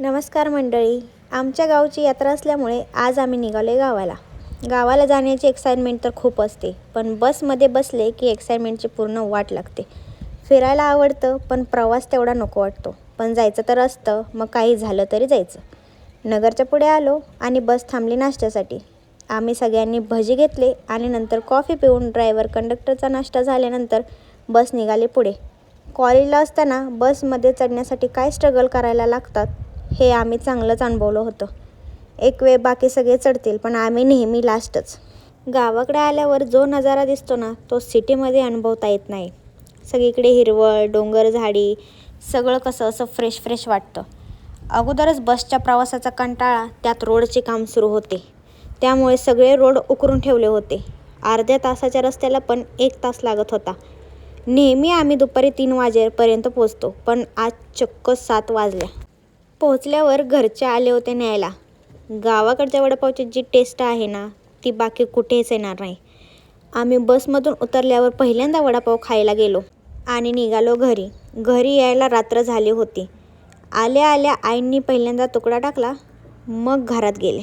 नमस्कार मंडळी. आमच्या गावची यात्रा असल्यामुळे आज आम्ही निघालो गावाला. गावाला जाण्याची एक्साइटमेंट तर खूप असते, पण बसमध्ये बसले की एक्साइटमेंटची पूर्ण वाट लागते. फिरायला आवडतं, पण प्रवास तेवढा नको वाटतो. पण जायचं तर असतं, मग काही झालं तरी जायचं. नगरच्या पुढे आलो आणि बस थांबली नाश्त्यासाठी. आम्ही सगळ्यांनी भजी घेतले आणि नंतर कॉफी पिऊन ड्रायव्हर कंडक्टरचा नाश्ता झाल्यानंतर बस निघाली पुढे. कॉलेजला असताना बसमध्ये चढण्यासाठी काय स्ट्रगल करायला लागतात हे आम्ही चांगलंच अनुभवलं होतं. एक वेळ बाकी सगळे चढतील, पण आम्ही नेहमी लास्टच. गावाकडे आल्यावर जो नजारा दिसतो ना, तो सिटीमध्ये अनुभवता येत नाही. सगळीकडे हिरवळ, डोंगर, झाडी, सगळं कसं असं फ्रेश फ्रेश वाटतं. अगोदरच बसच्या प्रवासाचा कंटाळा, त्यात रोडचे काम सुरू होते, त्यामुळे सगळे रोड उकरून ठेवले होते. अर्ध्या तासाच्या रस्त्याला पण 1 तास लागत होता. नेहमी आम्ही दुपारी 3 वाजेपर्यंत पोचतो, पण आज चक्क 7 वाजल्या. पोहोचल्यावर घरचे आले होते न्यायला. गावाकडच्या वडापावची जी टेस्ट आहे ना, ती बाकी कुठेच येणार नाही. आम्ही बसमधून उतरल्यावर पहिल्यांदा वडापाव खायला गेलो आणि निघालो घरी. घरी यायला रात्र झाली होती. आल्या आल्या आईंनी पहिल्यांदा तुकडा टाकला, मग घरात गेले.